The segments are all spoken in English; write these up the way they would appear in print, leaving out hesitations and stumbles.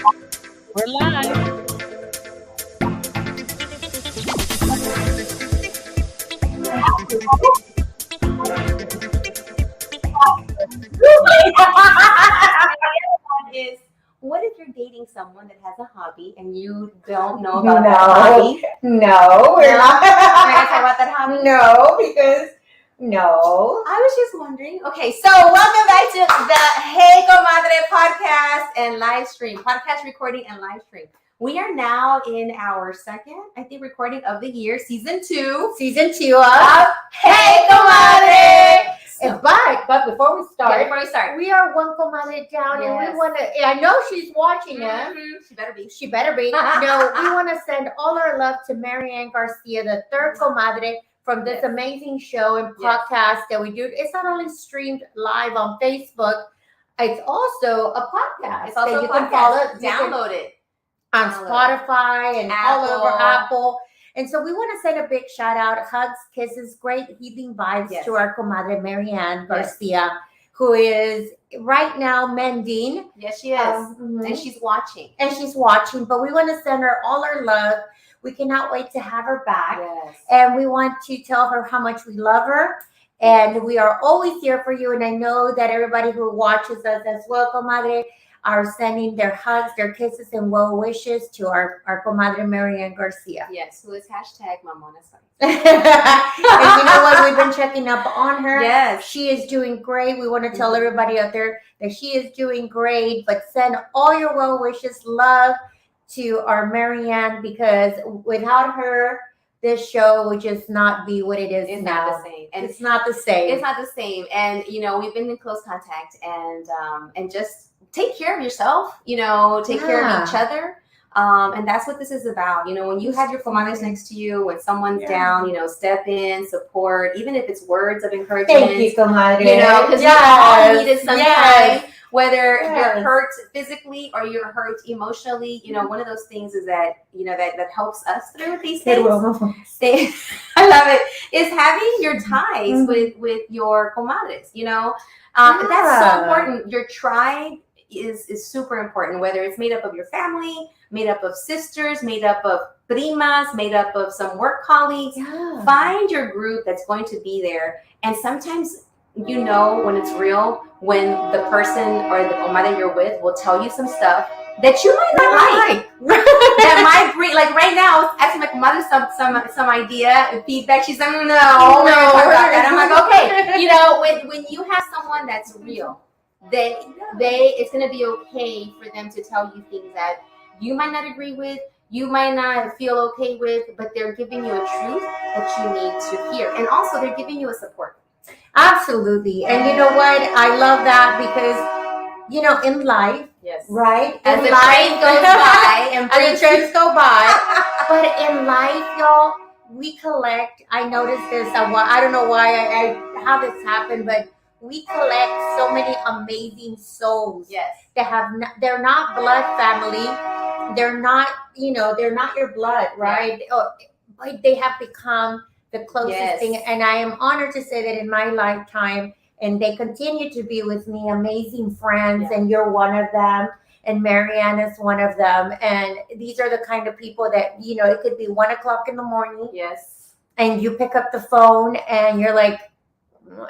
We're live. Is what if you're dating someone that has a hobby and you don't know about that hobby? No, we're not. We're gonna talk about that hobby. No, because no. I was just wondering. Okay, so welcome back to the Hey Comadre podcast and live stream, podcast recording and live stream. We are now in our second, I think, recording of the year, season 2. Season 2 of Hey Comadre. But before we start, we are one comadre down, and Yes. we want to. I know she's watching us. She better be. She better be. No, we want to send all our love to Marianne Garcia, the third comadre from this amazing show and podcast that we do. It's not only streamed live on Facebook, it's also a podcast. It's also that a you podcast. can follow. Download it on Spotify and all over Apple. And so we want to send a big shout out, hugs, kisses, great healing vibes to our comadre Marianne Garcia, who is right now mending. Yes, she is. And she's watching. But we want to send her all our love. We cannot wait to have her back. Yes. And we want to tell her how much we love her. And we are always here for you. And I know that everybody who watches us as well, comadre, are sending their hugs, their kisses, and well wishes to our comadre Marianne Garcia. Yes, who is hashtag Mamona Sun. And you know what? We've been checking up on her. Yes. She is doing great. We want to tell everybody out there that she is doing great, but send all your well wishes, love to our Marianne, because without her, this show would just not be what it is now. Not the same. And it's not the same. It's not the same. And, you know, we've been in close contact and just take care of yourself, you know, take care of each other. And that's what this is about. You know, when you have your comadres next to you, when someone's down, you know, step in, support, even if it's words of encouragement. Thank you, comadre. You know, because we all need it sometimes. Whether you're hurt physically or you're hurt emotionally, you know, one of those things is that, you know, that helps us through these things. I love it. Is having your ties with your comadres, you know. That's so important. Your tribe is super important, whether it's made up of your family, made up of sisters, made up of primas, made up of some work colleagues. Find your group that's going to be there. And sometimes you know when it's real, when the person or the comadre you're with will tell you some stuff that you might not like. That might bring, like right now, I was asking my comadre some idea and feedback. She's like, no, we're gonna talk about that. I'm like, okay. You know, when you have someone that's real, it's gonna be okay for them to tell you things that you might not agree with, you might not feel okay with, but they're giving you a truth that you need to hear. And also they're giving you a support. Absolutely. And you know what? I love that because, you know, in life, right? As the train goes by and the trains go by, but in life, y'all, we collect. I noticed this. I don't know why how this happened, but we collect so many amazing souls. Yes. That they're not blood family. They're not, you know, they're not your blood, right? But they have become the closest thing. And I am honored to say that in my lifetime, and they continue to be with me, amazing friends, and you're one of them. And Marianne is one of them. And these are the kind of people that, you know, it could be 1:00 in the morning. Yes. And you pick up the phone and you're like,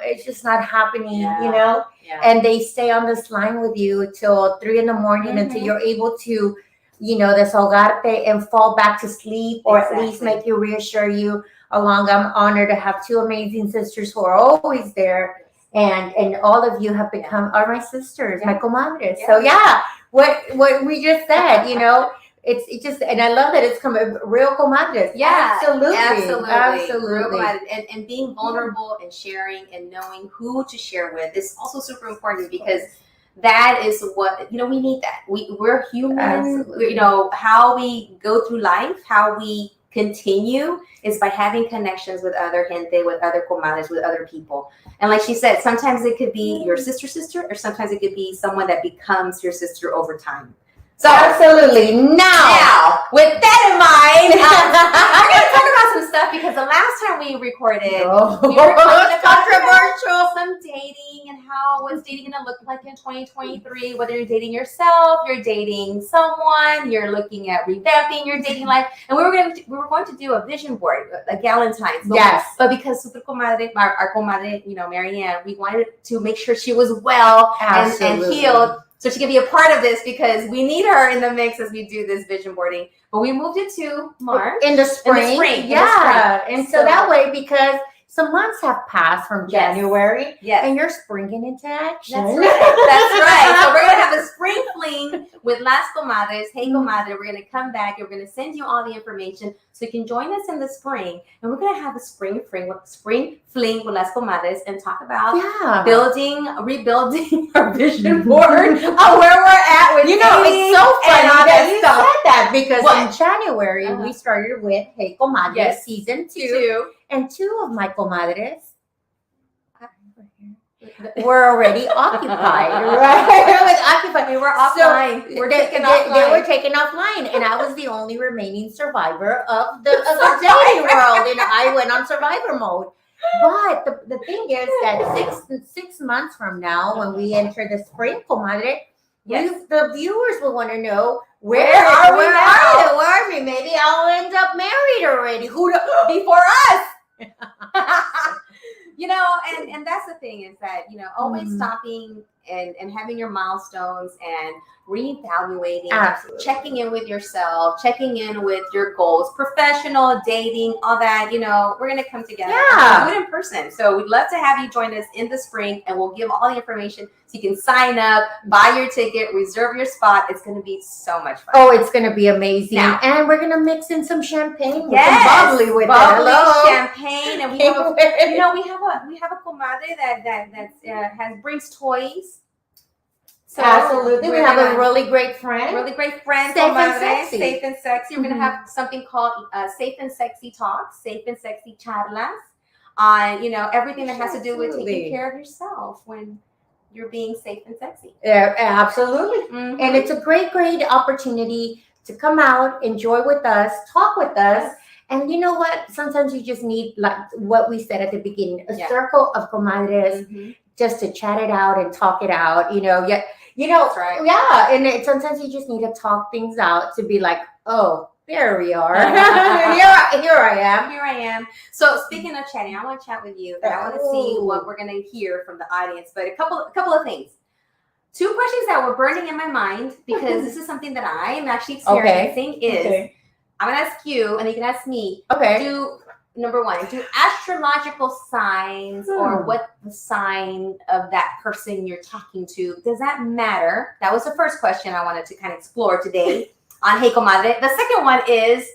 it's just not happening, you know? Yeah. And they stay on this line with you till 3 a.m. until you're able to, you know, desahogarte and fall back to sleep, or at least make you reassure you along. I'm honored to have 2 amazing sisters who are always there. And all of you have become are my sisters, my comadres. So what we just said, you know, it's just, and I love that it's come real comadres. Absolutely. Real comadres. And being vulnerable and sharing and knowing who to share with is also super important, because that is what, you know, we need that. We're human. You know, how we go through life, how we continue is by having connections with other gente, with other comadres, with other people. And like she said, sometimes it could be your sister, or sometimes it could be someone that becomes your sister over time. So absolutely. Now, with that in mind, we're going to talk about some stuff because the last time we recorded, we were talking about controversial. Some dating and how what's dating going to look like in 2023. Whether you're dating yourself, you're dating someone, you're looking at revamping your dating life, and we were going to do a vision board, a Galentine's. But because Super Comadre, our comadre, Marianne, we wanted to make sure she was well and healed. So she can be a part of this because we need her in the mix as we do this vision boarding. But we moved it to March. In the spring. Yeah. And so that way, because some months have passed from January, and you're springing into action. That's right. So we're going to have a spring fling with Las Comadres. Hey, Comadre, we're going to come back and we're going to send you all the information so you can join us in the spring. And we're going to have a spring fling with Las Comadres and talk about rebuilding our vision board of where we're at with it's so funny that you said that because in January we started with Hey Comadre season 2. And 2 of my comadres were already occupied, right? We were offline. They were taken offline, and I was the only remaining survivor of the dating world. And I went on survivor mode. But the thing is that 6 months from now, when we enter the spring, comadre, the viewers will want to know where are we now? Where are we? Maybe I'll end up married already. Who before us? And that's the thing is that, always stopping and having your milestones and reevaluating, checking in with yourself, checking in with your goals, professional, dating, all that, we're going to come together and do it in person. So we'd love to have you join us in the spring and we'll give all the information so you can sign up, buy your ticket, reserve your spot. It's going to be so much fun. Oh, it's going to be amazing. And we're going to mix in some champagne with some bubbly with it. Champagne. And we have a comadre that brings toys. So absolutely. We have a really great friend. Safe and sexy. We're going to have something called Safe and Sexy Talks, Safe and Sexy Charlas on, everything that has to do with taking care of yourself when you're being safe and sexy. Yeah, absolutely. And it's a great opportunity to come out, enjoy with us, talk with us. And you know what? Sometimes you just need, like what we said at the beginning, a circle of comadres just to chat it out and talk it out, That's right. Yeah, and sometimes you just need to talk things out to be like, oh, there we are. Here I am. So speaking of chatting, I want to chat with you, and I want to see what we're going to hear from the audience. But a couple of things. 2 questions that were burning in my mind because this is something that I am actually experiencing. I'm going to ask you, and you can ask me. Number 1, do astrological signs or what the sign of that person you're talking to, does that matter? That was the first question I wanted to kind of explore today on Hey Comadre. The second one is,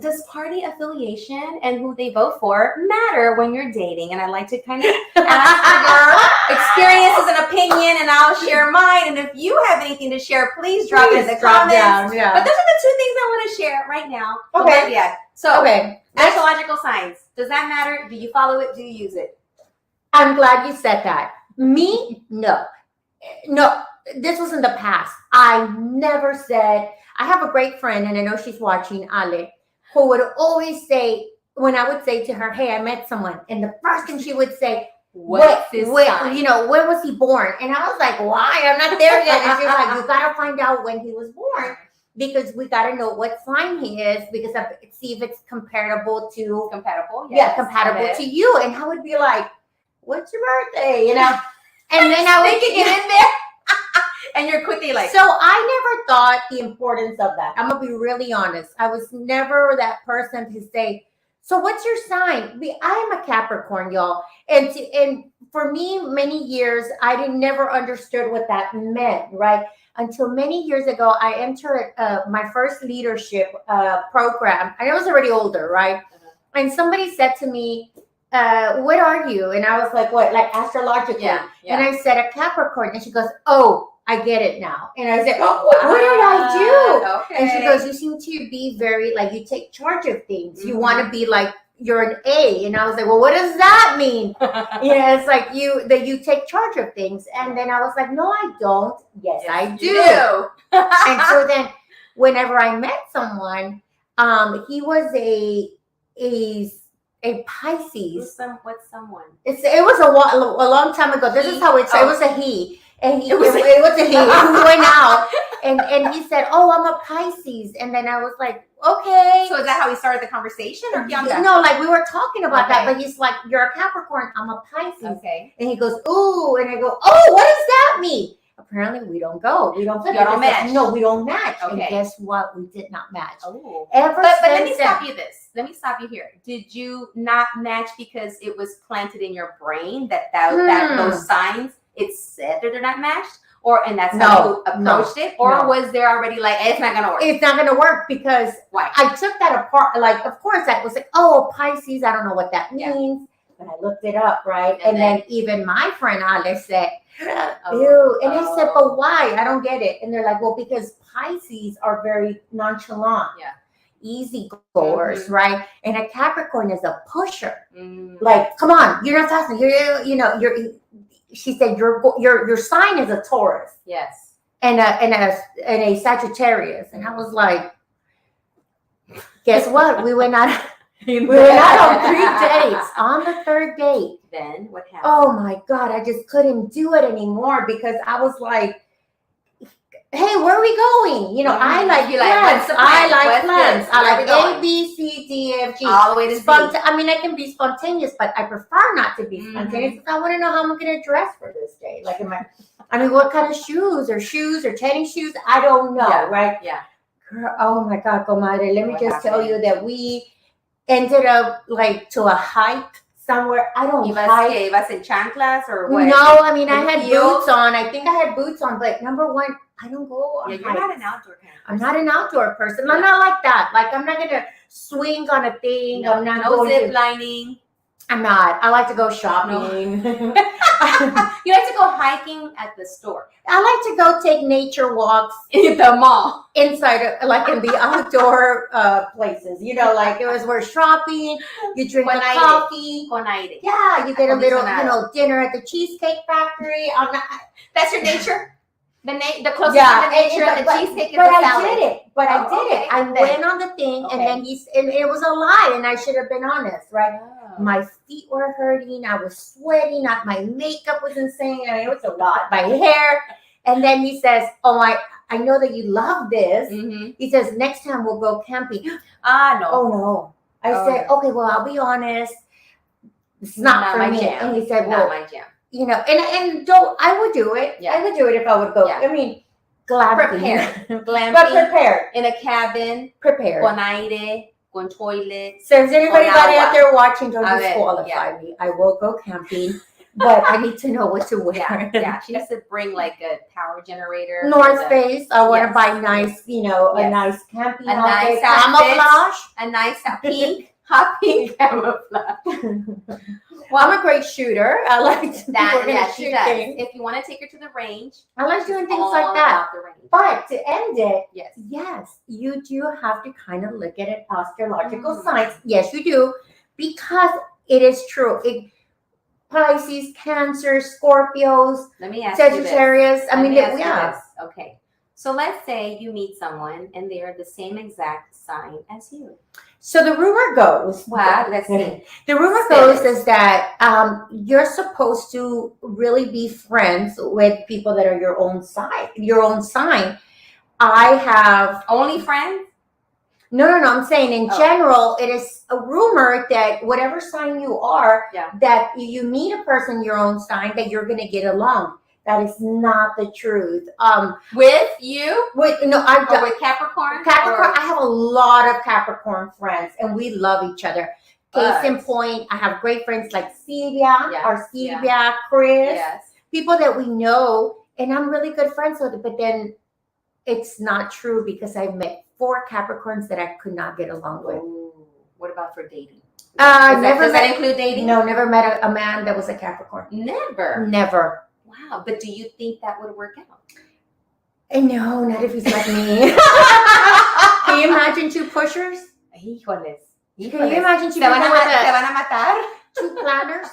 does party affiliation and who they vote for matter when you're dating? And I'd like to kind of ask for your experiences and opinion, and I'll share mine. And if you have anything to share, please drop it in the comments. But those are the 2 things I want to share right now. Astrological signs. Does that matter? Do you follow it? Do you use it? I'm glad you said that. Me, no. This was in the past. I never said. I have a great friend, and I know she's watching, Ale, who would always say, when I would say to her, hey, I met someone, and the first thing she would say, when was he born? And I was like, why? I'm not there yet. And she's like, you got to find out when he was born because we got to know what sign he is because see if it's compatible to you. And I would be like, what's your birthday? And then I would get in there. And you're quickly like. So I never thought the importance of that. I'm going to be really honest. I was never that person to say, so what's your sign? I am a Capricorn, y'all. And for me, many years, I never understood what that meant, right? Until many years ago, I entered my first leadership program. And I was already older, right? And somebody said to me, what are you? And I was like, what? Like astrologically. Yeah. And I said, a Capricorn. And she goes, oh, I get it now. And I said, oh, what did I do? Okay. And she goes, you seem to be very, like, you take charge of things. You want to be like you're an A. And I was like, well, what does that mean? It's like you take charge of things. And then I was like, no, I don't. Yes, I do. And so then whenever I met someone, he was a Pisces. What's someone? It was a long time ago. This is how it was a he. And it was a he who went out and he said, oh, I'm a Pisces. And then I was like, okay. So is that how he started the conversation? Or no, like we were talking about that, but he's like, you're a Capricorn, I'm a Pisces. Okay. And he goes, ooh, and I go, oh, what does that mean? Apparently we don't go. We don't fit. You don't match. No, we don't match. Okay. And guess what? We did not match. Oh. But let me stop you Let me stop you here. Did you not match because it was planted in your brain that those signs, it said that they're not matched? And that's how you approached it? Or was there already like, it's not going to work? It's not going to work because why? I took that apart. Like, of course, I was like, oh, Pisces, I don't know what that means. But I looked it up, right? And then even my friend Alex said, ew. And I said, but why? I don't get it. And they're like, well, because Pisces are very nonchalant. Yeah. Easy goers, right? And a Capricorn is a pusher. Like, come on, you're not fast. She said your sign is a Taurus. Yes. And a Sagittarius. And I was like, guess what? We went out. We went out on 3 dates. On the third date. Then what happened? Oh my God, I just couldn't do it anymore because I was like, hey, where are we going? I like plans. I like plans. I like A, B, C, D, F, G. All the way to Z. I mean, I can be spontaneous, but I prefer not to be spontaneous because I want to know how I'm going to dress for this day. Like, what kind of shoes or tennis shoes? I don't know, right? Yeah. Girl, oh my God, comadre. Let me just tell you that we ended up like to a hike somewhere. I don't hike. Ibas in chanclas or what? No, I mean, I had boots on. I think I had boots on, but number one, I don't go on you're hikes. not an outdoor kind of person. I'm not an outdoor person. I'm not like that. Like, I'm not going to swing on a thing. No, I'm not no going zip to. Lining. I'm not. I like to go shopping. You like to go hiking at the store. I like to go take nature walks in the mall. Inside, like in the outdoor places. Like we're shopping. You drink a coffee. Con aire. Yeah, you get a little, dinner at the Cheesecake Factory. That's your nature. The closest to the nature and the cheesecake is but the salad. I did it. But I did it. I went on the thing, and then and it was a lie, and I should have been honest, right? Oh. My feet were hurting. I was sweating. My makeup was insane. I mean, it was a lot. My hair. And then he says, "Oh, I know that you love this." Mm-hmm. He says, "Next time we'll go camping." No. Oh no. I said, "Okay, well, I'll be honest. It's not for me." Jam. And he said, "Not my jam." And don't, I would do it. Yeah. I would do it if I would go. Yeah. I mean, glamping. Glamping. But prepared. In a cabin. Prepared. Con aire, con toilet. So is anybody out there watching, don't disqualify me. I will go camping, but I need to know what to wear. Yeah. She needs to bring like a power generator. North Face. I want to buy nice, a nice camping outfit. Camouflage. A nice pink. Hot pink camouflage. Well, I'm a great shooter. I like that. Yeah, she does. If you want to take her to the range, I like doing things like that. But to end it, yes, you do have to kind of look at it astrological signs. Yes, you do, because it is true. Pisces, Cancer, Scorpios, let me ask Sagittarius. Okay, so let's say you meet someone and they are the same exact sign as you. So the rumor goes, let's see. The rumor goes is that you're supposed to really be friends with people that are your own sign. I have only friends. No. I'm saying in general, it is a rumor that whatever sign you are, that you meet a person your own sign that you're going to get along. That is not the truth. With you? With Capricorn? Capricorn. I have a lot of Capricorn friends, and we love each other. Case in point, I have great friends like Silvia, Chris, people that we know, and I'm really good friends with. But then it's not true because I've met 4 Capricorns that I could not get along with. Ooh. What about for dating? Does that include dating? No, never met a man that was a Capricorn. Never. Wow, but do you think that would work out? No, not if he's like me. Can you imagine 2 pushers? Híjoles. Can you imagine two Se van people a with se van a matar? two planners?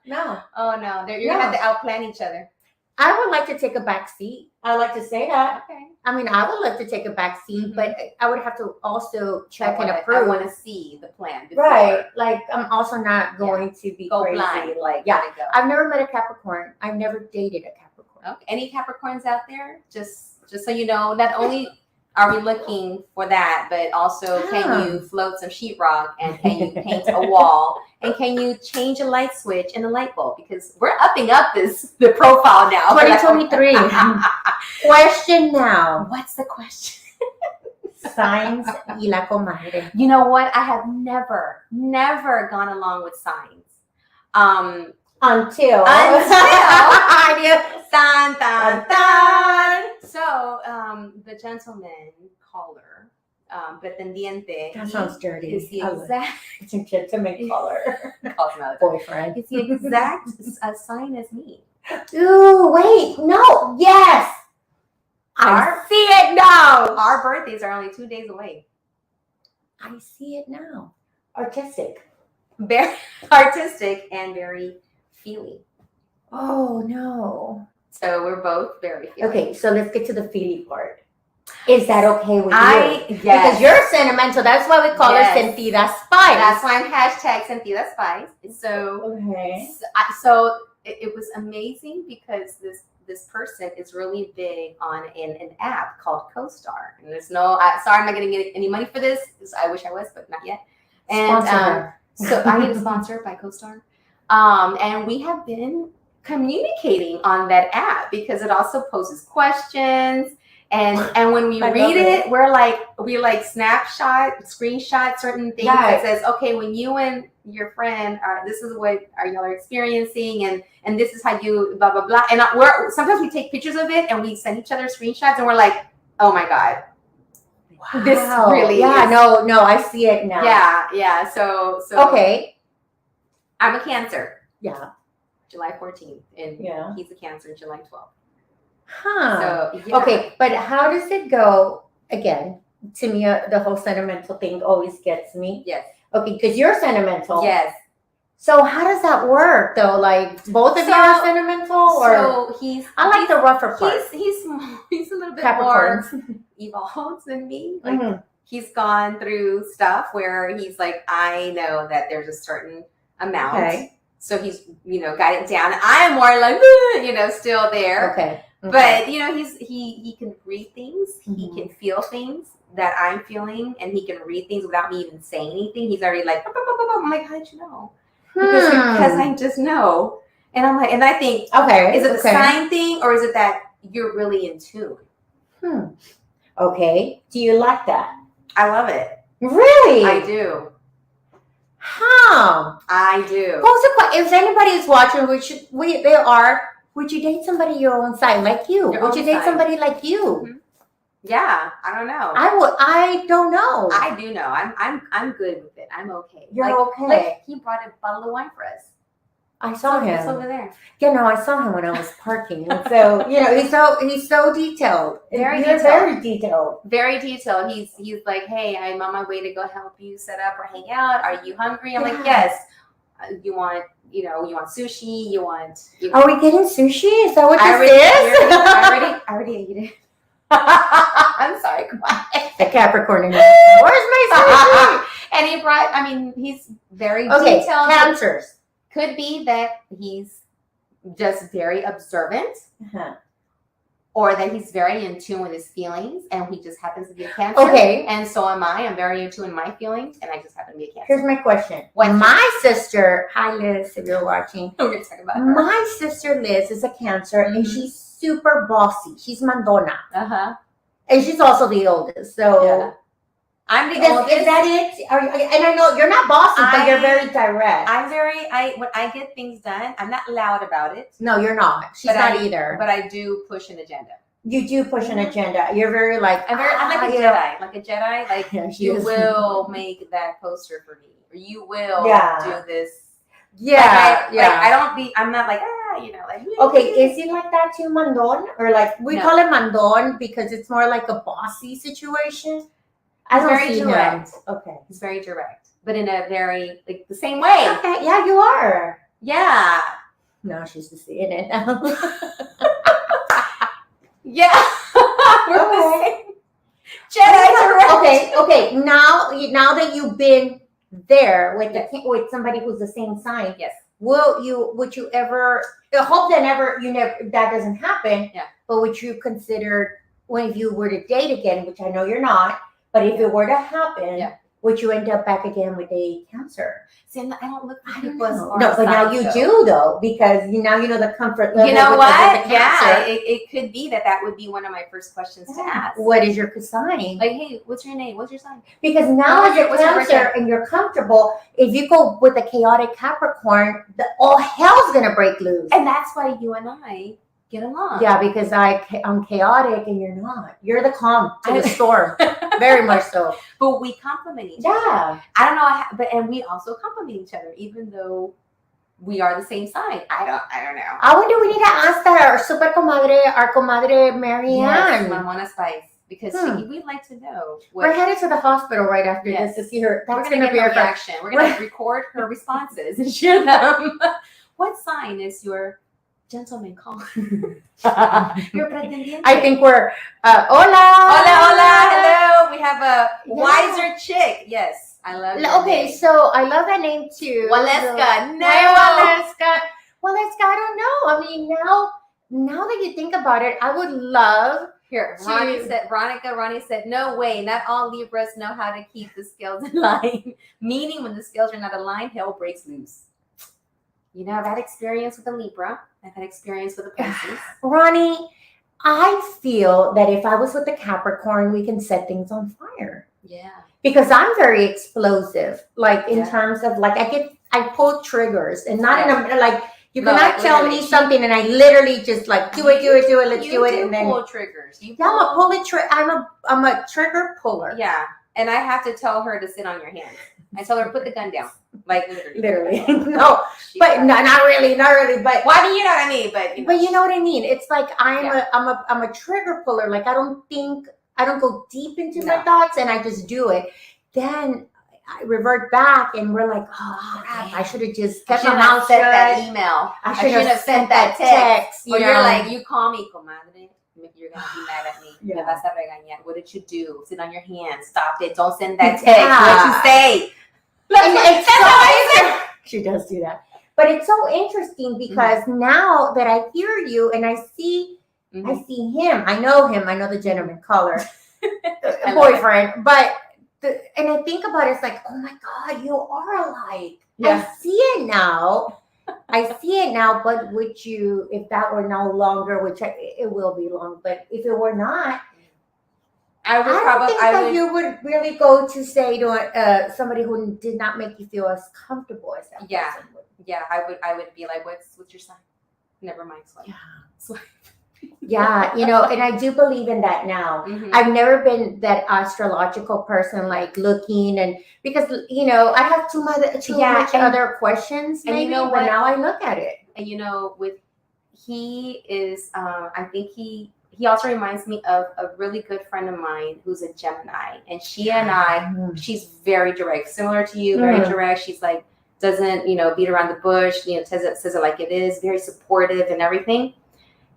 No. Oh no, you're gonna have to outplan each other. I would like to take a back seat. I like to say that. Okay. I mean, I would like to take a back seat, but I would have to also check and I approve. want to see the plan before. Right. Like, I'm also not going to be Go crazy. blind. Like, Gotta go. I've never met a Capricorn. I've never dated a Capricorn. Okay. Any Capricorns out there? Just so you know, not only are we looking for that, but also can you float some sheetrock and can you paint a wall and can you change a light switch and a light bulb? Because we're upping up the profile now. 2023. Question now. What's the question? Signs y la comadre. You know what? I have never gone along with signs. Until. Dun, dun, dun. So, the gentleman caller, pretendiente, That sounds dirty. is the exact It's a gentleman caller. calls him out. Boyfriend. It's the exact sign as me. Ooh, wait. No. Yes. I see it now. Our birthdays are only 2 days away. I see it now. Artistic. Very artistic and very feely. Oh, no. So we're both very feely. Okay, so let's get to the feely part. Is that okay with you? Yes. Because you're sentimental. That's why we call her Sentida Spice. That's why I'm hashtag Sentida Spice. So, Okay. so it was amazing because this person is really big on an app called CoStar. And there's sorry, I'm not going to get any money for this. I wish I was, but not yet. And so I get sponsored by CoStar. And we have been communicating on that app because it also poses questions. And when we read it, we screenshot certain things that says, okay, when you and your friend this is what y'all are experiencing, and this is how you blah blah blah. And sometimes we take pictures of it and we send each other screenshots, and we're like, oh my god, wow. This really is. No, I see it now. Yeah. So okay, I'm a Cancer. Yeah. July 14th, and he's a Cancer, July 12th. Huh. So, okay, but how does it go? Again, to me, the whole sentimental thing always gets me. Yes. Okay, because you're sentimental. Yes. So how does that work, though? Like, both of you are sentimental, or I like the rougher part. He's a little bit Capricorns. more evolved than me. Like he's gone through stuff where he's like, I know that there's a certain amount. Okay. So he's, got it down. I am more like, still there. Okay. But he can read things. He can feel things that I'm feeling, and he can read things without me even saying anything. He's already like, I'm like, how did you know? Because I just know. And I'm like, and I think, okay, is it the sign thing, or is it that you're really in tune? Okay. Do you like that? I love it. Really? I do. Huh. I do. If anybody is watching, would you date somebody your own sign, like you? Would you date somebody like you? Mm-hmm. Yeah, I don't know. I would. I don't know. I do know. I'm good with it. I'm okay. You're okay. Like he brought a bottle of wine for us. I saw him. It's over there. Yeah, no, I saw him when I was parking. And so he's so detailed. Very detailed. Very detailed. He's like, hey, I'm on my way to go help you set up or hang out. Are you hungry? I'm like, yes. You want sushi? You want? Are we getting sushi? Is that what this is? I already ate it. I'm sorry, quiet. The Capricorn in me. Where's my sushi? And he brought. He's very detailed. Cancers. Could be that he's just very observant, or that he's very in tune with his feelings, and he just happens to be a Cancer. Okay. And so am I. I'm very in tune with my feelings, and I just happen to be a Cancer. Here's my question. My sister, hi Liz, if you're watching. We're going to talk about her. My sister Liz is a Cancer, and she's super bossy. She's mandona. And she's also the oldest. So I'm the oldest. Is that it? And I know you're not bossy, but you're very direct. When I get things done, I'm not loud about it. No, you're not. She's not either. But I do push an agenda. You do push an agenda. You're very I'm like a Jedi. Like a Jedi. Like you will make that poster for me, or you will do this. I'm not like okay, is it like that too, mandon? Or like we call it mandon because it's more like a bossy situation? He's very direct. Okay. He's very direct. but in a very like the same way. Okay, yeah, you are. Yeah. No, she's just seeing it now. Yeah. We're the Okay. same. Jedi Okay. Now that you've been there with somebody who's the same sign, Yes. would you ever? I hope that that doesn't happen. Yeah. But would you consider if you were to date again, which I know you're not, but if it were to happen, would you end up back again with a Cancer? See, I don't look for I don't people as know. far No, as but now signs you go. do though, because now you know the comfort level. You know with what? the Yeah, Cancer. it could be that would be one of my first questions to ask. What is your sign? Like, hey, what's your name? What's your sign? Because now as a What's your Cancer birthday? and you're comfortable, if you go with a chaotic Capricorn, all hell's gonna break loose. And that's why you and I get along. Yeah, because I'm chaotic and you're not. You're the calm to the storm. Very much so. But we complement each other. Yeah. I don't know, and we also complement each other, even though we are the same sign. I don't know. I wonder, we need to ask that our comadre Marianne. Yes, Mamona Spice, because we'd like to know. We're headed to the hospital right after this to see her. That's We're going to get her reaction. We're going to record her responses and share them. What sign is your gentleman called? Your pretendiente. I think we're hola. Hola, hello. We have a wiser chick. Yes, I love it. Okay, so I love that name too. Waleska. No. Waleska. Waleska, I don't know. I mean, now that you think about it, I would love. Here, Ronnie said, no way, not all Libras know how to keep the scales in line. Meaning when the scales are not aligned, hell breaks loose. You know, I've had experience with a Libra. I've had experience with a Pisces. Ronnie, I feel that if I was with a Capricorn, we can set things on fire. Yeah. Because I'm very explosive, like in terms of like I pull triggers and not in a like you cannot tell me something and I literally just like do it, let's do it, and then pull triggers. I'm a trigger puller. Yeah, and I have to tell her to sit on your hand. I tell her put the gun down, like literally. No, but not really. But why do you know what I mean? But you know what I mean. It's like I'm a trigger puller. Like I don't go deep into my thoughts, and I just do it. Then I revert back, and we're like, oh, crap, I should have just kept my mouth shut. That email. I should have sent that text. Or you're like, you call me, comadre. You're gonna be mad at me. Me vas a regañar. What did you do? Sit on your hands. Stop it. Don't send that text. What'd you say? She does do that. But it's so interesting because now that I hear you and I see him. I know him. I know the gentleman caller, boyfriend. But and I think about it, it's like, oh my God, you are alike. Yeah. I see it now. But would you, if that were no longer, it will be long, but if it were not, I don't think that you would really go to say to somebody who did not make you feel as comfortable as that person would. Yeah, I would be like, what's your sign? Never mind, swipe. Yeah. Yeah, and I do believe in that now. Mm-hmm. I've never been that astrological person, like looking and because I have too much other questions, maybe, but now I look at it. And he is, I think he also reminds me of a really good friend of mine who's a Gemini, and she's very direct, similar to you, very direct. She's like doesn't beat around the bush, says it like it is, very supportive and everything,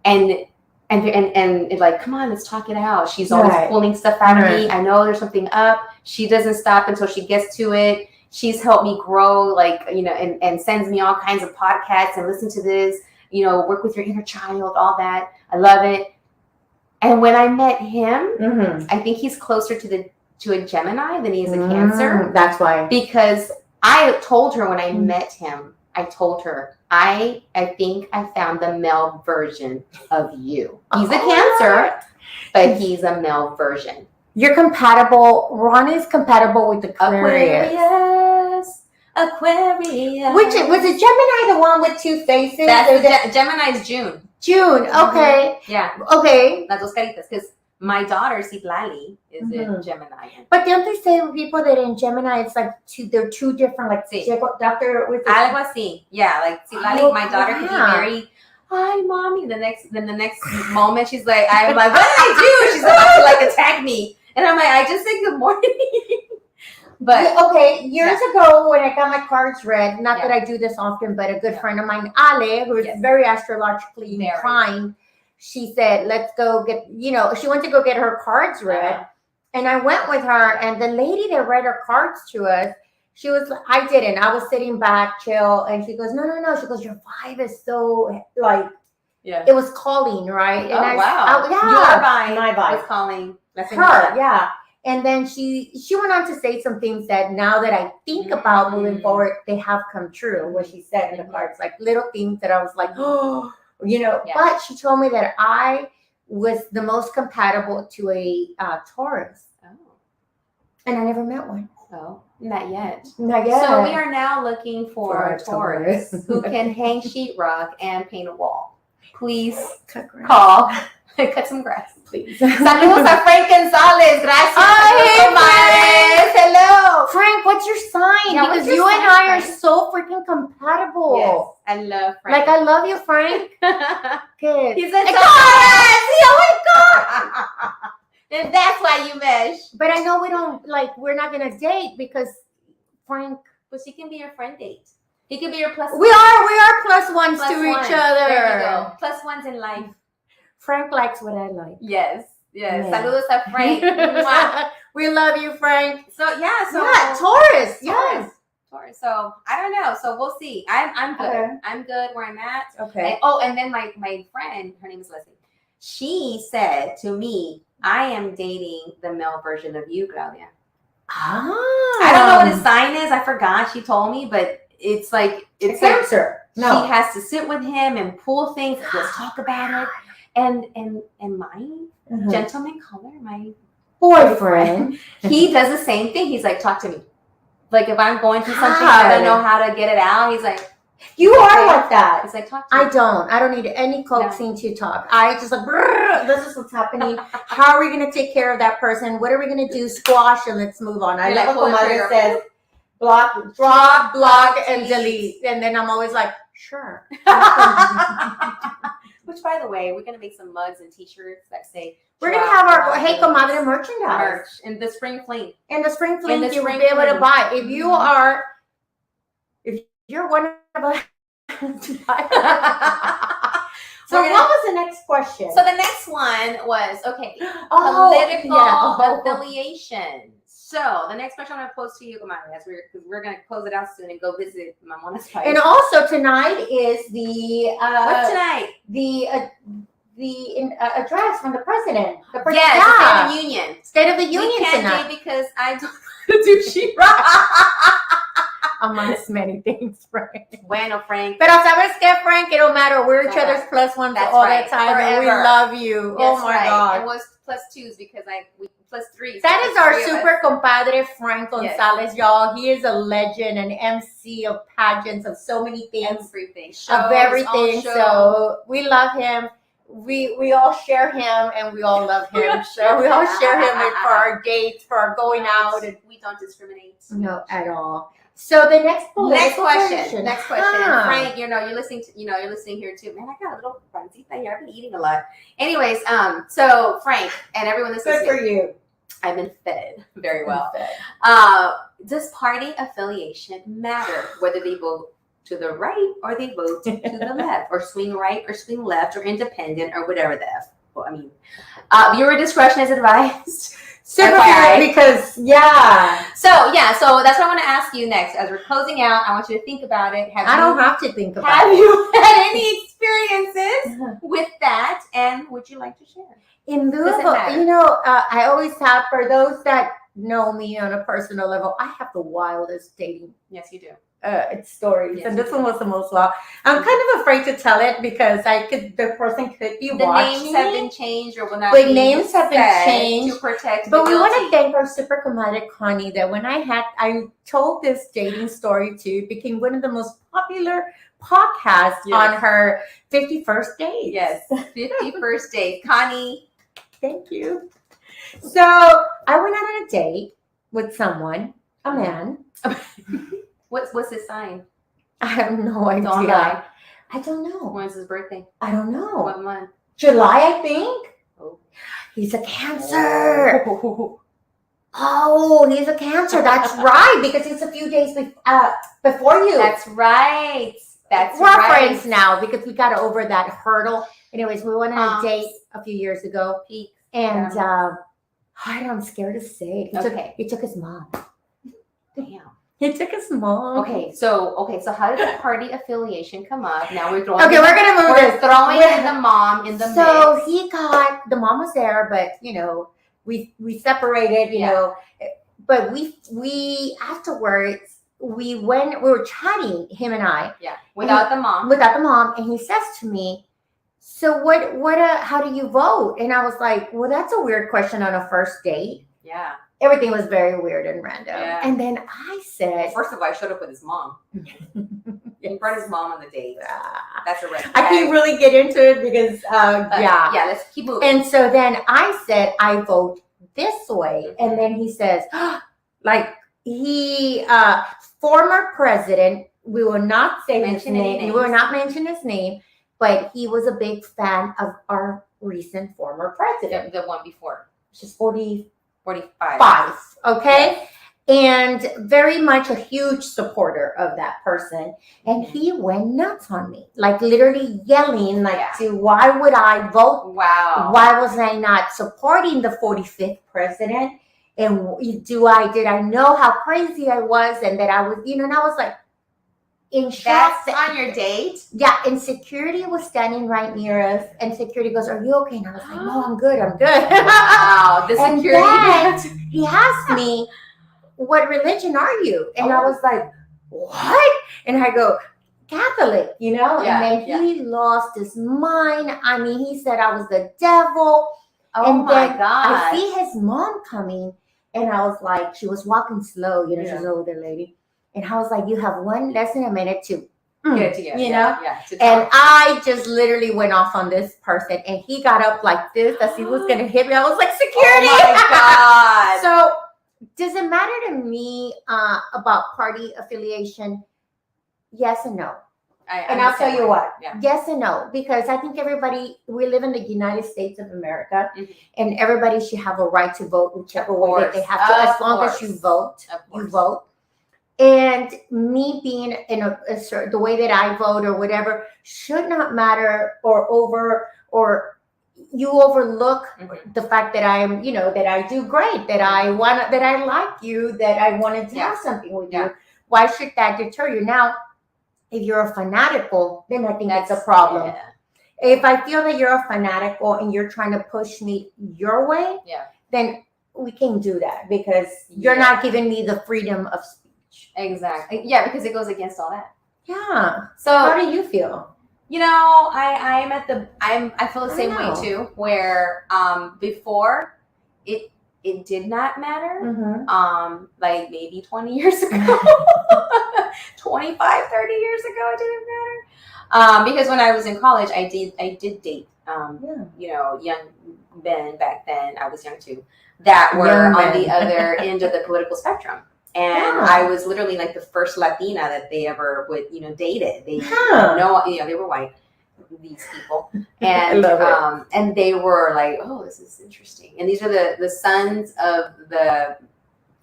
and like, come on, let's talk it out. She's always pulling stuff out of me. I know there's something up. She doesn't stop until she gets to it. She's helped me grow, and sends me all kinds of podcasts and listen to this, work with your inner child, all that. I love it. And when I met him, I think he's closer to a Gemini than he is a Cancer. That's why. Because I told her when I met him, I think I found the male version of you. He's a Cancer, but he's a male version. You're compatible. Ron is compatible with Aquarius. Which was it? Gemini, the one with two faces? Gemini's June. June. Okay. Yeah. Okay. Las dos caritas, because my daughter Citlali is in Gemini. But don't they say people that in Gemini it's like they're two different, like Dr. with algo así. Yeah, like Citlali, my daughter could be very, hi mommy. The next moment she's like, I'm like, what did I do? She's about to like attack me. And I'm like, I just said good morning. But okay, years ago when I got my cards read, not Yeah. that I do this often, but a good friend of mine, Ale, who is Yes. very astrologically Very. inclined, she said, let's go get, she went to go get her cards read. Uh-huh. And I went with her, and the lady that read her cards to us, I didn't. I was sitting back, chill, and she goes, no. She goes, your vibe is so, like, Yeah. it was calling, right? And wow. yeah. Your vibe My vibe. was calling. Her, yeah. And then she went on to say some things that now that I think about moving forward, they have come true. What she said in the cards, like little things that I was like, oh, Yeah. But she told me that I was the most compatible to a Taurus, and I never met one. Oh, not yet. Not yet. So we are now looking for a Taurus. Taurus who can hang sheetrock and paint a wall. Please Cut grass. call. Cut some grass. Please. Saludos a Frank Gonzalez. Gracias. Hey, Comadres. Hello. Frank, what's your sign? Yeah, Because what's your you and sign, I are Frank? so freaking compatible. Yes, I love Frank. Like, I love you, Frank. Good. He's a Taurus. Taurus. Oh my God. And that's why you mesh. But I know we're not going to date because Frank. But she can be your friend date. He can be your plus. We are plus ones Plus to one. each other. There you go. Plus ones in life. Frank likes what I like. Yes. Yeah. Saludos a Frank. Mwah. We love you, Frank. So yeah. So Yeah, Taurus. Yes. Taurus. So I don't know. So we'll see. I'm good. Okay. I'm good where I'm at. Okay. And then my friend, her name is Leslie. She said to me, I am dating the male version of you, Claudia. I don't know what his sign is. I forgot. She told me, but it's like It's Cancer. No. She has to sit with him and pull things. Let's talk about it. And my gentleman caller, my boyfriend, he does the same thing. He's like, talk to me. Like if I'm going through something, God. I don't know how to get it out. He's like, you are like that. he's like, talk to me. I don't need any coaxing to talk. I just like, "Brr, this is what's happening. How are we going to take care of that person? What are we going to do? Squash and let's move on. I You're love like, what pull the Comadre trigger. says. Block, draw, block, and delete. And then I'm always like, sure. Which, by the way, we're going to make some mugs and t-shirts that say, We're going to drop, have our drop, Hey drop, Comadre merchandise. merch in the spring fling. In the spring fling, In the you will spring be able to fling. buy. If you're one of us. So We're what gonna- was the next question? So the next one was, okay, Oh, political yeah. affiliation. So the next question I'm going to pose to you, Comadre, because we're going to close it out soon and go visit Mamona's place. And also tonight is the What's tonight? the address from the president. The president. Yes, the State of the Union. State of the We Union can't tonight. do because I don't do sheetrock. Amongst many things, Frank. Bueno, Frank. Pero sabes qué, Frank? It don't matter. We're each No, other's plus ones that's all right. the time, and we Forever. love you. Yes, Oh my right. God. It was plus twos because we plus threes. That So is our three of super us. compadre, Frank Yes. Gonzalez, y'all. He is a legend, an MC of pageants, of so many things, Everything. of Shows, everything. all shows. So we love him. We all share him, and we all love him. So we all share him for our dates, for our going out. And We don't discriminate. no, at all. So the next Next question. Huh. Frank, you're listening here too. Man, I got a little pancita here. I've been eating a lot. Anyways, so Frank and everyone listening, Good for you. I've been fed very well. Does party affiliation matter? Whether they vote to the right or they vote to the left, or swing right or swing left, or independent, or whatever the F. Well, I mean, viewer discretion is advised. Super FYI. because yeah. So that's what I want to ask you next. As we're closing out, I want you to think about it. I don't have to think about Have it. you had any experiences with that? And would you like to share? In lieu Does it of, matter? I always have, for those that know me on a personal level, I have the wildest dating Yes, you do. stories, Yes, and you this one was the most wild. I'm kind of afraid to tell it because the person could be The watching. names have been changed or will not But be names have been said changed. to protect But the we want to guilty. thank our super comadre Connie that when I told this dating story to, it became one of the most popular podcasts Yes. on her 51st date. Yes, 51st date. Connie. Thank you. So I went out on a date with someone, a man. What's his sign? I have no idea. Don't lie. I don't know. When's his birthday? I don't know. What month? July, I think. Oh. He's a Cancer. Oh, he's a Cancer. That's right, because it's a few days before you. That's right. That's We're right. friends now because we got over that hurdle. Anyways, we went on a date a few years ago, and I'm scared to say it. He took his mom. Damn. He took his mom. Okay, so how did the party affiliation come up? Now we're throwing. Okay, we're gonna move this. Throwing in the mom in the mix. So the mom was there, but we separated. You know, but we afterwards we were chatting, him and I. Yeah, without the mom, and he says to me, "So how do you vote?" And I was like, "Well, that's a weird question on a first date." Yeah. Everything was very weird and random. Yeah. And then I said, first of all, I showed up with his mom. He brought his mom on the date. That's a red flag. I can't really get into it because, yeah, let's keep moving. And so then I said, I vote this way. Mm-hmm. And then he says, former president, we will not say his name. We will not mention his name, but he was a big fan of our recent former president. The one before. She's 45. 45. Okay. And very much a huge supporter of that person. And he went nuts on me, like literally yelling, why would I vote? Wow. Why was I not supporting the 45th president? And did I know how crazy I was? And that I was, and I was like, in shock. That's on your date? Yeah, and security was standing right near us, and security goes, "Are you okay?" And I was like, "No, I'm good. Wow, the security. And then he asked me, "What religion are you?" And I was like, "What?" And I go, "Catholic," Yeah, and then he lost his mind. I mean, he said I was the devil. Oh my God! I see his mom coming, and I was like, she was walking slow. She's an older lady. And I was like, you have less than a minute to get it together. And I just literally went off on this person. And he got up like this as he was going to hit me. I was like, security. Oh my God. So does it matter to me about party affiliation? Yes and no. I'll tell you what. Yeah. Yes and no. Because I think we live in the United States of America. Mm-hmm. And everybody should have a right to vote whichever way that they have to. As long as you vote, you vote. And me being in the way that I vote or whatever should not matter or you overlook the fact that I'm, that I do great, that I like you, that I wanted to have something with you. Why should that deter you? Now, if you're a fanatical, then I think that's a problem. Yeah. If I feel that you're a fanatical and you're trying to push me your way, then we can do that because you're not giving me the freedom of speech. Exactly. Yeah, because it goes against all that. Yeah. So how do you feel? I feel the same way too, where before it did not matter. Mm-hmm. Like maybe 20 years ago. 25, 30 years ago it didn't matter. Because when I was in college I did date young men back then. I was young too. That were on the other end of the political spectrum. And I was literally like the first Latina that they ever would, dated. They they were white, these people. And and they were like, oh, this is interesting. And these are the sons of the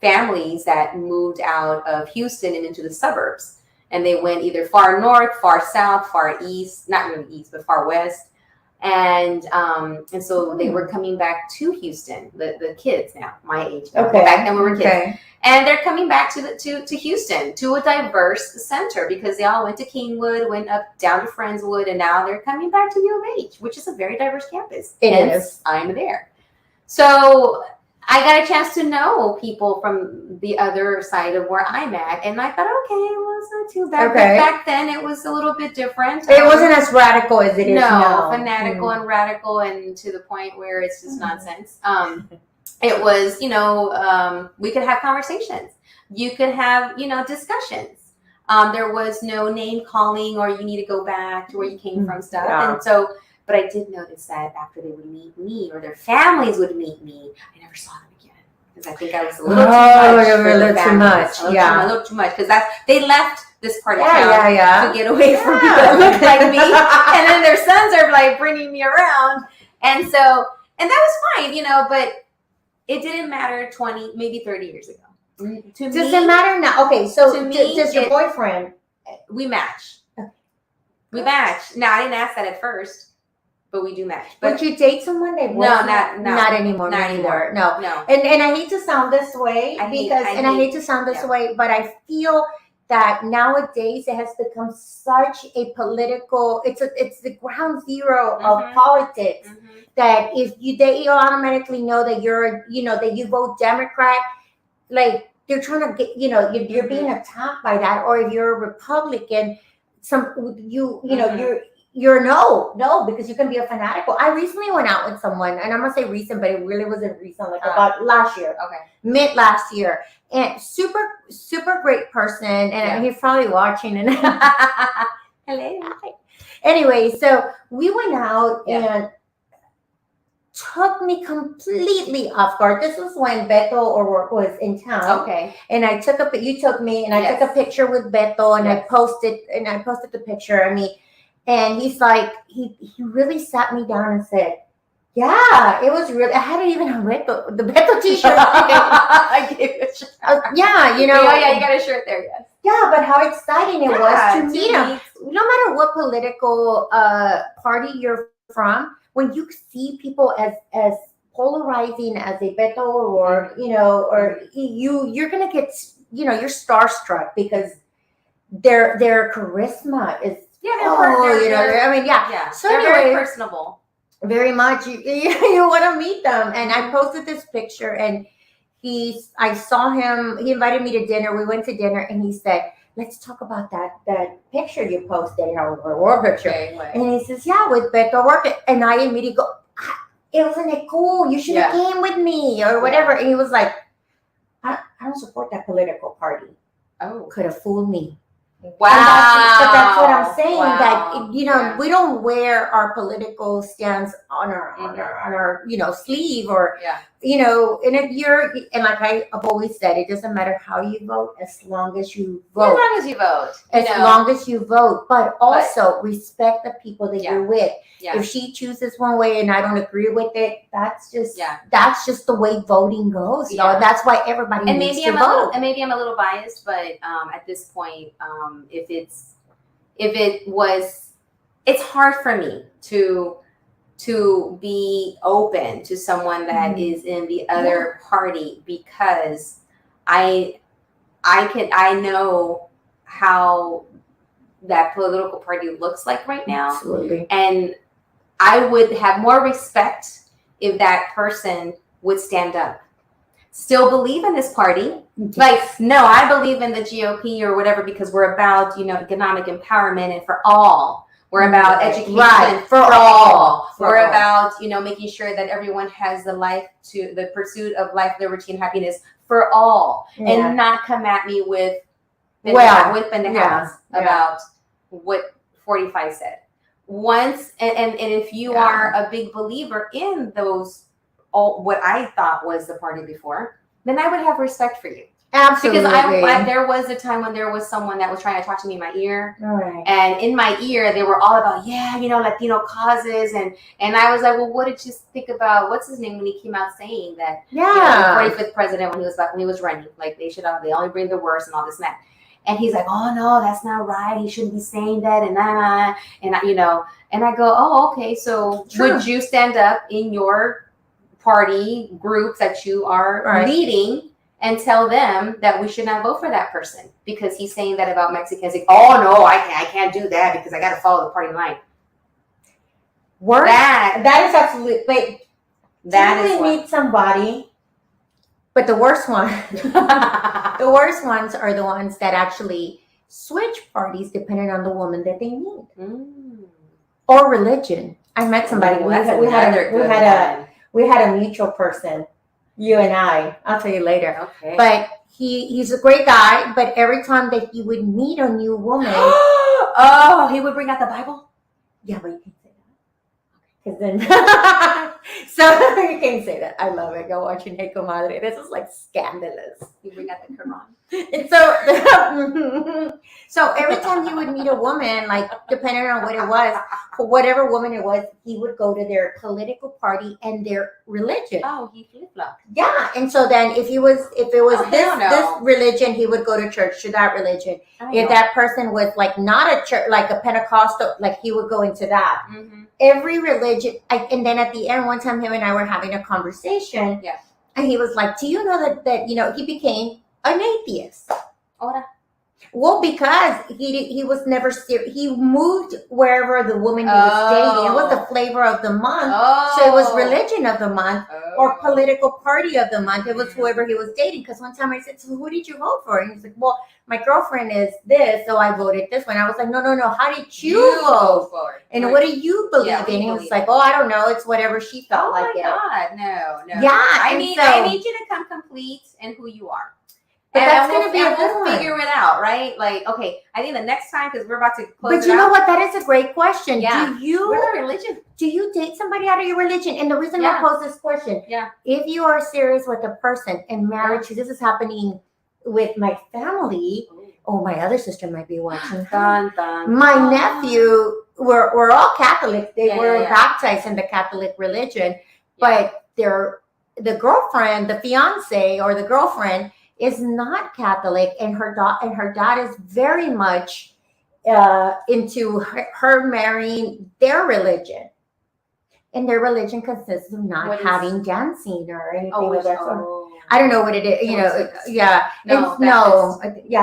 families that moved out of Houston and into the suburbs. And they went either far north, far south, far east, not really east, but far west. And so they were coming back to Houston, the kids now, my age. Okay. Back then we were kids. Okay. And they're coming back to Houston, to a diverse center, because they all went to Kingwood, went up down to Friendswood, and now they're coming back to U of H, which is a very diverse campus. It is. I'm there. So I got a chance to know people from the other side of where I'm at. And I thought, okay, well, it's not too bad. Okay. But back then it was a little bit different. It wasn't as radical as it is now. No, fanatical and radical, and to the point where it's just nonsense. It was, we could have conversations. You could have, discussions. There was no name calling or you need to go back to where you came from stuff. Yeah. And so, but I did notice that after they would meet me or their families would meet me, I never saw them again. Because I think I was a little too much. A little too much. A little too much. Because they left this party town to get away from people that look like me. And then their sons are like bringing me around. And so, and that was fine, but it didn't matter 20, maybe 30 years ago. To Does me, it matter now? Okay, so to me, does your boyfriend? we match. Okay. We match. Now, I didn't ask that at first, but we do match. But Would you date someone that No, was not anymore? Not me anymore. neither. No. no. And I hate to sound this way I hate to sound this way, but I feel that nowadays it has become such a political. It's the ground zero of politics. That if they automatically know that that you vote Democrat, like they're trying to get you're being attacked by that, or if you're a Republican, you're no, because you can be a fanatical. I recently went out with someone, and I'm gonna say recent, but it really wasn't recent, like about last year. Okay. Mid last year. And super great person. And he's probably watching and hello. Anyway, so we went out and took me completely off guard. This was when Beto O'Rourke was in town. Okay. And you took me and I took a picture with Beto and I posted the picture. I mean, and he's like, he really sat me down and said, yeah, it was really, I hadn't even read the Beto t-shirt. I gave it. Yeah, you got a shirt there, yes. Yeah, but how exciting it was to meet him. No matter what political party you're from, when you see people as polarizing as a Beto or you're gonna get you're starstruck because their charisma is So they're anyway, very personable. Very much. You want to meet them, and I posted this picture, and I saw him. He invited me to dinner. We went to dinner, and he said, "Let's talk about that picture you posted, our war picture." Okay, and he says, "Yeah, with Beto O'Rourke." And I immediately go, "Wasn't it cool? You should have came with me, or whatever." And he was like, "I don't support that political party." Oh, could have fooled me. Wow. But that's what I'm saying. That we don't wear our political stance on our sleeve or and if I've always said, it doesn't matter how you vote as long as you vote. As long as you vote. As long as you vote, but also respect the people that you're with. Yeah. If she chooses one way and I don't agree with it, that's just the way voting goes. That's why everybody needs to vote. And maybe I'm a little biased, but at this point, it's hard for me to be open to someone that is in the other party, because I know how that political party looks like right now. Absolutely. And I would have more respect if that person would stand up. Still believe in this party. Like, no, I believe in the GOP or whatever because we're about, economic empowerment and for all. We're about education for all. We're about, making sure that everyone has the pursuit of life, liberty, and happiness for all. And not come at me with pendejadas about what 45 said. Once, and if you are a big believer in those, what I thought was the party before, then I would have respect for you. Absolutely. Because there was a time when there was someone that was trying to talk to me in my ear. Right. And in my ear, they were all about, Latino causes. And I was like, well, what did you think about, what's his name when he came out saying that, the 45th president, when he was running, like they only bring the worst and all this and that. And he's like, oh no, that's not right. He shouldn't be saying that. And and I go, oh, okay. So would you stand up in your party groups that you are leading and tell them that we should not vote for that person because he's saying that about Mexicans? Like, oh no, I can't do that because I got to follow the party line. That is absolutely. Wait, that is meet somebody. But the worst one, the worst ones are the ones that actually switch parties depending on the woman that they meet or religion. I met somebody. We had a mutual person. You and I'll tell you later. Okay. But he's a great guy. But every time that he would meet a new woman, he would bring out the Bible. Yeah, but you can't say that because then So you can say that. I love it. Go watching Hey Comadre. This is like scandalous. You bring out the Quran. And so, so every time he would meet a woman, like depending on what it was, for whatever woman it was, he would go to their political party and their religion. Oh, he flip flopped. Yeah, and so then if it was this religion, he would go to church to that religion. If that person was like not a church, like a Pentecostal, like he would go into that. Mm-hmm. Every religion, and then at the end, one time him and I were having a conversation. Yeah. And he was like, "Do you know that he became an atheist?" Ahora. Well, because he was never he moved wherever the woman he was dating. It was the flavor of the month. So it was religion of the month or political party of the month. It was whoever he was dating. Because one time I said, "So who did you vote for?" And he's like, "Well, my girlfriend is this, so I voted this one." I was like, "No. How did you vote for it? And what do you believe in?" He was like, "Oh, I don't know. It's whatever she felt like it." Oh my God, no. Yeah, I need you to come complete in who you are. But that's going to be a good we'll one. Figure it out, right? Like, okay, I think the next time, because we're about to close. But you know what? That is a great question. Yeah. What religion? Do you date somebody out of your religion? And the reason I pose this question, if you are serious with a person in marriage, this is happening with my family. Oh, my other sister might be watching. Dun, dun, my dun. nephew, we're all Catholic. They were baptized in the Catholic religion, but the girlfriend, the fiance or the girlfriend is not Catholic, and her dad is very much into her marrying their religion. And their religion consists of not having dancing or anything of that sort. I don't know what it is,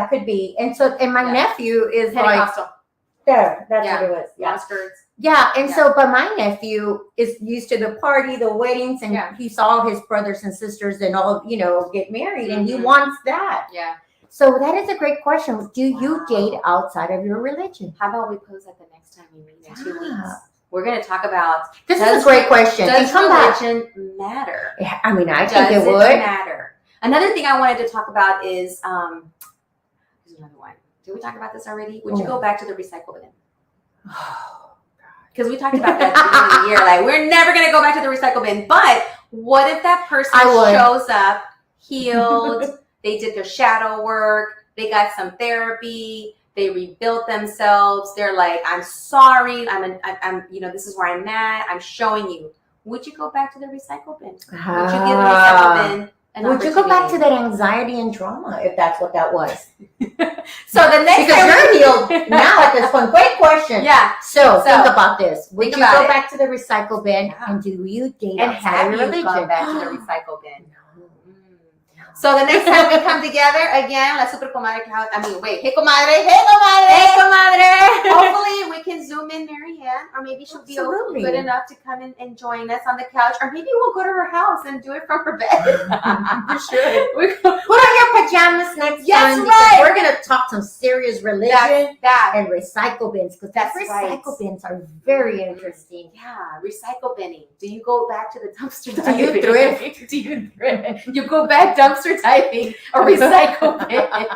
could be. And my nephew is Pentecostal. Like, there, that's what it was. Yeah. Skirts. Yeah, and so, but my nephew is used to the party, the weddings, and he saw his brothers and sisters and all, get married, and he wants that. Yeah. So that is a great question. Do you date outside of your religion? How about we pose that the next time we meet in 2 weeks? We're going to talk about. This is a great question. Does religion matter? Yeah, I mean, I think it would matter. Another thing I wanted to talk about is here's another one. Did we talk about this already? Would you go back to the recycle bin? Because we talked about that at the beginning of the year. Like, we're never going to go back to the recycle bin. But what if that person shows up, healed, they did their shadow work, they got some therapy, they rebuilt themselves. They're like, "I'm sorry. I'm this is where I'm at. I'm showing you." Would you go back to the recycle bin? Would you give the recycle bin an Would you go back to that anxiety and trauma if that's what that was? So the next because you're healed now at this point. Great question. Yeah. So think about this. Would you go it. back to the recycle bin and do you date and outside have your you religion? gone back to the recycle bin? So the next time we come together again, La Super Comadre, Hey Comadre, Hey Comadre, Hey Comadre. Hopefully we can zoom in Marianne, or maybe she'll be good enough to come in and join us on the couch, or maybe we'll go to her house and do it from her bed. You should. Put on your pajamas next time because we're going to talk some serious religion and recycle bins, because recycle bins are very interesting. Yeah, recycle binning. Do you go back to the dumpster? Do you thrift? Do you thrift? You go back dumpster typing or recycle bin. I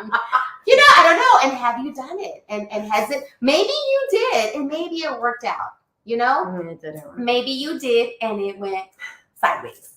don't know. And have you done it? And has it? Maybe you did, and maybe it worked out. It didn't work. Maybe you did, and it went sideways,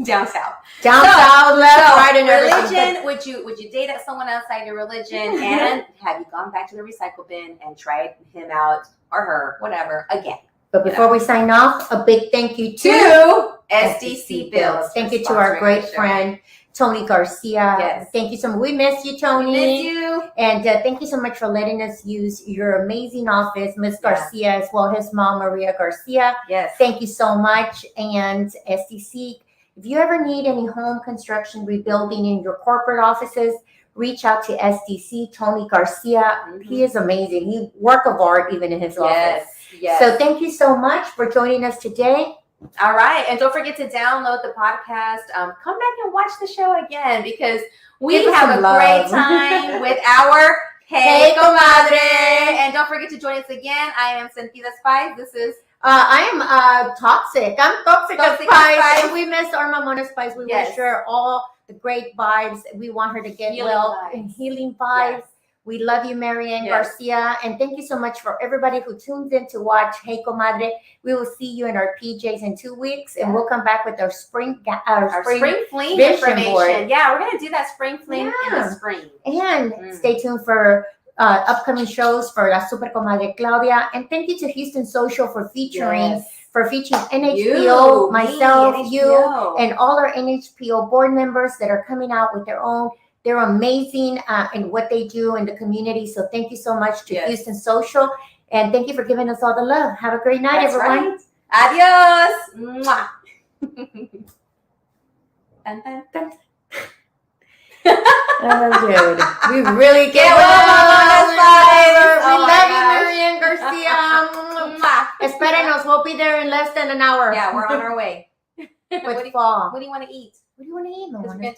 down south, south, left, right, and religion. Would you date someone outside your religion? And have you gone back to the recycle bin and tried him out or her, whatever, again? But before we sign off, a big thank you to SDC Builds. Thank you to our great friend Tony Garcia. Yes. Thank you so much. We miss you, Tony. We miss you. And thank you so much for letting us use your amazing office, Miss Garcia, as well as Mom Maria Garcia. Yes. Thank you so much. And SDC, if you ever need any home construction, rebuilding in your corporate offices, reach out to SDC, Tony Garcia. Mm-hmm. He is amazing. He work of art even in his office. Yes. So thank you so much for joining us today. All right. And don't forget to download the podcast. Come back and watch the show again, because we have a great time with our Hey Comadre. And don't forget to join us again. I am Sentida Spice. This is I am toxic. I'm toxic Spice. And we miss our Mamona Spice. We wish her all the great vibes. We want her to get healing vibes. We love you, Marianne Yes. Garcia. And thank you so much for everybody who tunes in to watch Hey Comadre. We will see you in our PJs in 2 weeks, and we'll come back with our spring fling vision information. board. Yeah, we're going to do that spring fling in Yeah. the spring. And stay tuned for upcoming shows for La Super Comadre Claudia. And thank you to Houston Social for featuring NHPO, You, myself, me, you, NHPO. and all our NHPO board members that are coming out with their own. They're amazing in what they do in the community. So thank you so much to Houston Social. And thank you for giving us all the love. Have a great night, That's everyone. Right. Adios. Mwah. Dun, dun, dun. Oh, dude. We really get well, we love you, Marianne Garcia. Espérenos, we'll be there in less than an hour. Yeah, we're on our way. With fall. What do you want to eat? What do you want to eat, Because we're Mama? gonna